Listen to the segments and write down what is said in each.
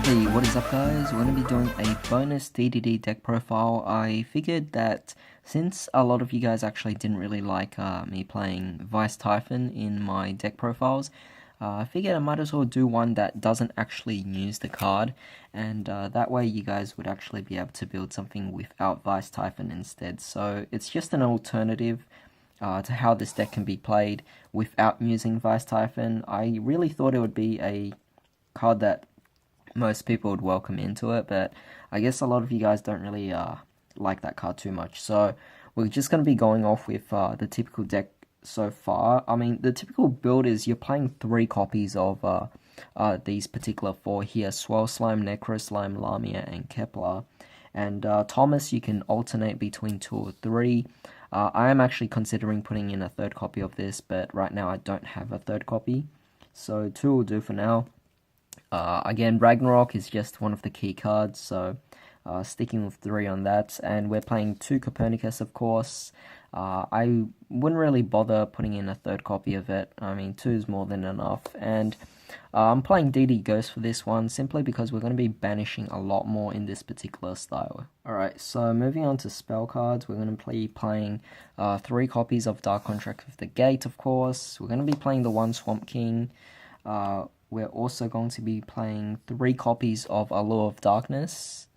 Hey, what is up guys? We're going to be doing a bonus DDD deck profile. I figured that since a lot of you guys actually didn't really like me playing Vice Typhon in my deck profiles, I figured I might as well do one that doesn't actually use the card, and that way you guys would actually be able to build something without Vice Typhon instead. So it's just an alternative to how this deck can be played without using Vice Typhon. I really thought it would be a card that most people would welcome into it, but I guess a lot of you guys don't really like that card too much. So we're just going to be going off with the typical deck so far. I mean, the typical build is you're playing 3 copies of these particular 4 here: Swell Slime, Necro Slime, Lamia, and Kepler. And Thomas, you can alternate between 2 or 3. I am actually considering putting in a 3rd copy of this, but right now I don't have a 3rd copy. So 2 will do for now. Again, Ragnarok is just one of the key cards, so sticking with 3 on that. And we're playing 2 Copernicus, of course. I wouldn't really bother putting in a 3rd copy of it. I mean, 2 is more than enough. And I'm playing DD Ghost for this one, simply because we're going to be banishing a lot more in this particular style. Alright, so moving on to spell cards, we're going to be playing 3 copies of Dark Contract with the Gate, of course. We're going to be playing the 1 Swamp King. We're also going to be playing 3 copies of Allure of Darkness,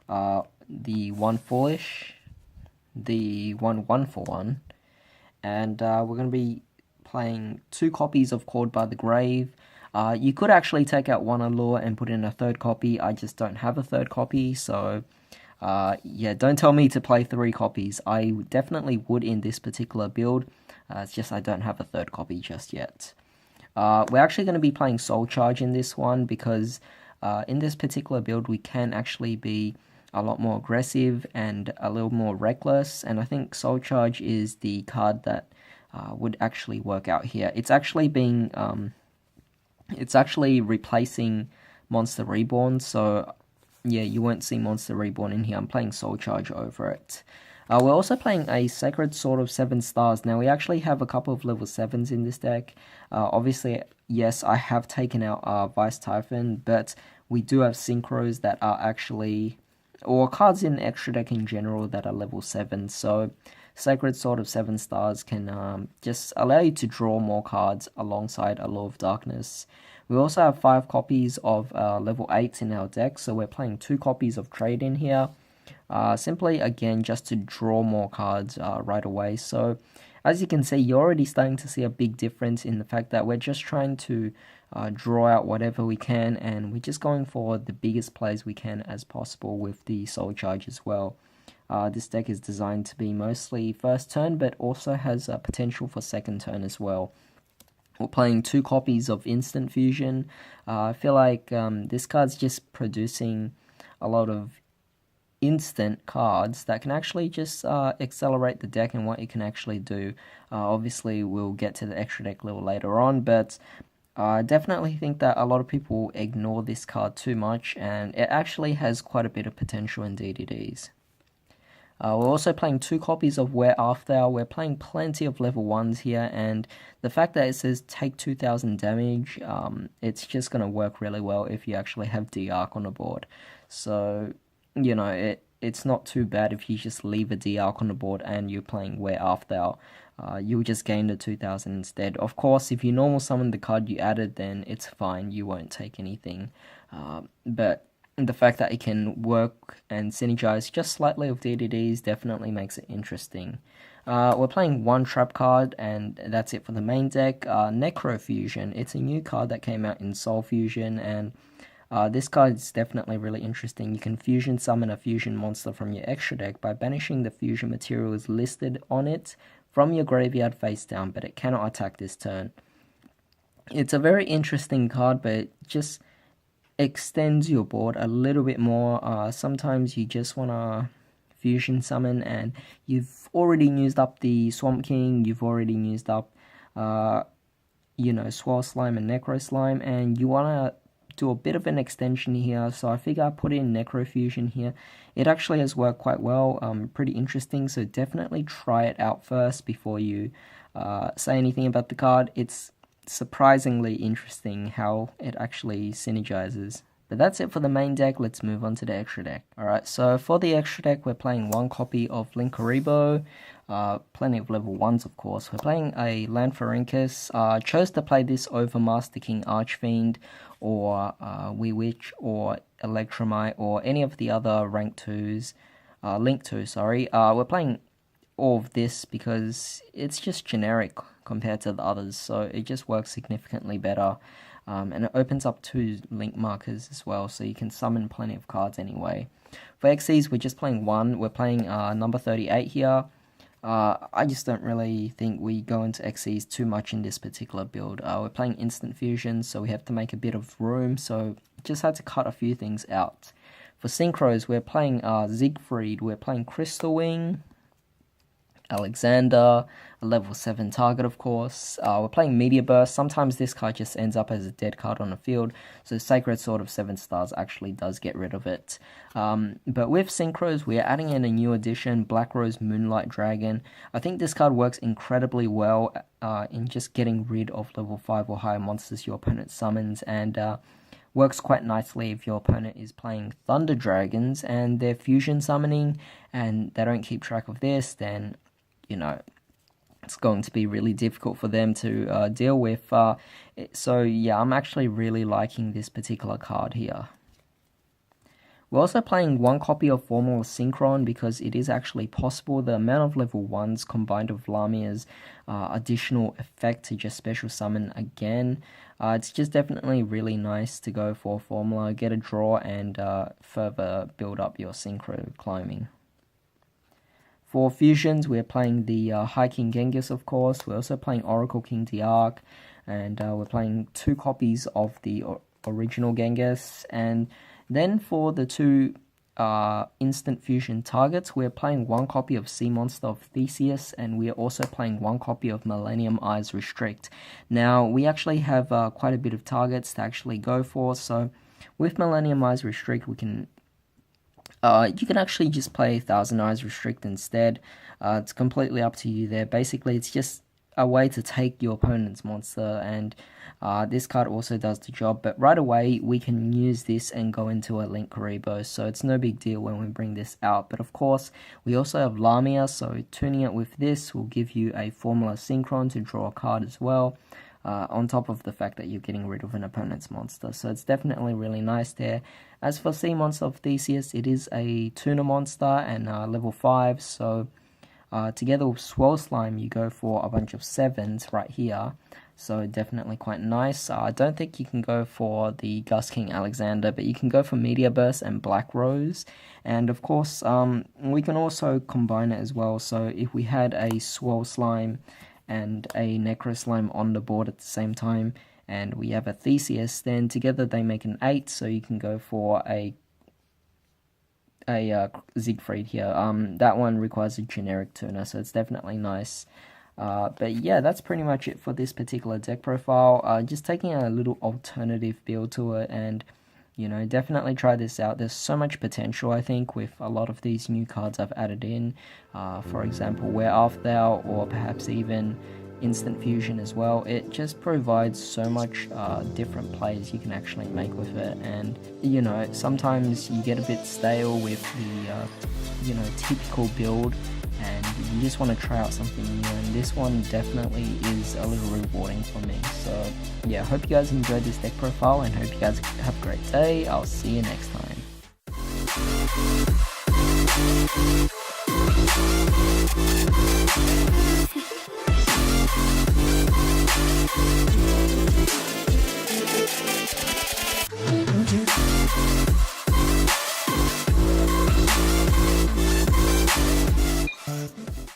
the 1 Foolish, the 1 for 1, and we're going to be playing 2 copies of Called by the Grave. You could actually take out 1 Allure and put in a 3rd copy. I just don't have a 3rd copy, so yeah, don't tell me to play 3 copies. I definitely would in this particular build. It's just I don't have a 3rd copy just yet. We're actually going to be playing Soul Charge in this one because in this particular build we can actually be a lot more aggressive and a little more reckless, and I think Soul Charge is the card that would actually work out here. It's actually replacing Monster Reborn, so yeah, you won't see Monster Reborn in here. I'm playing Soul Charge over it. We're also playing a Sacred Sword of 7 stars. Now, we actually have a couple of level 7s in this deck. Obviously, yes, I have taken out Vice Typhon, but we do have Synchros that are actually, or cards in the extra deck in general that are level 7. So, Sacred Sword of 7 stars can just allow you to draw more cards alongside Allure of Darkness. We also have 5 copies of level 8s in our deck, so we're playing 2 copies of Trade in here. Simply, again, just to draw more cards right away. So, as you can see, you're already starting to see a big difference in the fact that we're just trying to draw out whatever we can, and we're just going for the biggest plays we can as possible with the Soul Charge as well. This deck is designed to be mostly first turn, but also has potential for second turn as well. We're playing 2 copies of Instant Fusion. I feel like this card's just producing a lot of instant cards that can actually just accelerate the deck and what you can actually do. Obviously, we'll get to the extra deck a little later on, but I definitely think that a lot of people ignore this card too much, and it actually has quite a bit of potential in DDDs. We're also playing 2 copies of Where Art Thou. We're playing plenty of level 1s here, and the fact that it says take 2000 damage, it's just going to work really well if you actually have D-Arc on the board. So, you know, it's not too bad if you just leave a D-Arc on the board and you're playing Where Art Thou. You'll just gain the 2000 instead. Of course, if you normal summon the card you added, then it's fine, you won't take anything. But the fact that it can work and synergize just slightly with DDDs definitely makes it interesting. We're playing 1 trap card, and that's it for the main deck. Necro Fusion, it's a new card that came out in Soul Fusion, and this card is definitely really interesting. You can fusion summon a fusion monster from your extra deck by banishing the fusion materials listed on it from your graveyard face down, but it cannot attack this turn. It's a very interesting card, but it just extends your board a little bit more. Sometimes you just want to fusion summon and you've already used up the Swamp King, you've already used up, Swell Slime and Necro Slime, and you want to do a bit of an extension here, so I figure I put in Necrofusion here. It actually has worked quite well, pretty interesting, so definitely try it out first before you say anything about the card. It's surprisingly interesting how it actually synergizes. But that's it for the main deck. Let's move on to the extra deck. Alright, so for the extra deck, we're playing one copy of Linkuriboh. Plenty of level 1s, of course. We're playing a Lanfarincus. Chose to play this over Master King Archfiend, or Wee Witch, or Electromite, or any of the other rank 2s. Link 2, sorry. We're playing all of this because it's just generic compared to the others, so it just works significantly better. And it opens up 2 link markers as well, so you can summon plenty of cards anyway. For XCs, we're just playing 1. We're playing number 38 here. I just don't really think we go into XCs too much in this particular build. We're playing Instant Fusion, so we have to make a bit of room, so just had to cut a few things out. For Synchros, we're playing Siegfried, we're playing Crystal Wing, Alexander, a level 7 target, of course. We're playing Meteor Burst. Sometimes this card just ends up as a dead card on the field, so Sacred Sword of 7 stars actually does get rid of it. But with Synchros, we're adding in a new addition, Black Rose Moonlight Dragon. I think this card works incredibly well in just getting rid of level 5 or higher monsters your opponent summons, and works quite nicely if your opponent is playing Thunder Dragons and they're fusion summoning and they don't keep track of this, then you know, it's going to be really difficult for them to deal with. So yeah, I'm actually really liking this particular card here. We're also playing one copy of Formula Synchron because it is actually possible. The amount of level 1s combined with Lamia's additional effect to just special summon again. It's just definitely really nice to go for Formula, get a draw, and further build up your Synchro climbing. For fusions, we're playing the High King Genghis, of course. We're also playing Oracle King Diark, and we're playing 2 copies of the original Genghis. And then for the 2 instant fusion targets, we're playing 1 copy of Sea Monster of Theseus, and we're also playing 1 copy of Millennium Eyes Restrict. Now, we actually have quite a bit of targets to actually go for, so with Millennium Eyes Restrict, we can you can actually just play Thousand Eyes Restrict instead. It's completely up to you there. Basically, it's just a way to take your opponent's monster, and this card also does the job. But right away, we can use this and go into a Linkuriboh, so it's no big deal when we bring this out. But of course, we also have Lamia, so tuning it with this will give you a Formula Synchron to draw a card as well. On top of the fact that you're getting rid of an opponent's monster. So it's definitely really nice there. As for Sea Monster of Theseus, it is a tuna monster and level 5. So together with Swirl Slime, you go for a bunch of 7s right here. So definitely quite nice. I don't think you can go for the Gust King Alexander, but you can go for Meteor Burst and Black Rose. And of course, we can also combine it as well. So if we had a Swirl Slime and a Necro Slime on the board at the same time, and we have a Theseus, then together they make an 8, so you can go for a Siegfried here. That one requires a generic tuner, so it's definitely nice. But yeah, that's pretty much it for this particular deck profile. Just taking a little alternative build to it, and you know, definitely try this out. There's so much potential, I think, with a lot of these new cards I've added in. For example, Where Art Thou, or perhaps even Instant Fusion as well. It just provides so much different plays you can actually make with it. And, you know, sometimes you get a bit stale with the, you know, typical build, and you just want to try out something new, and this one definitely is a little rewarding for me. So yeah, hope you guys enjoyed this deck profile, and hope you guys have a great day. I'll see you next time.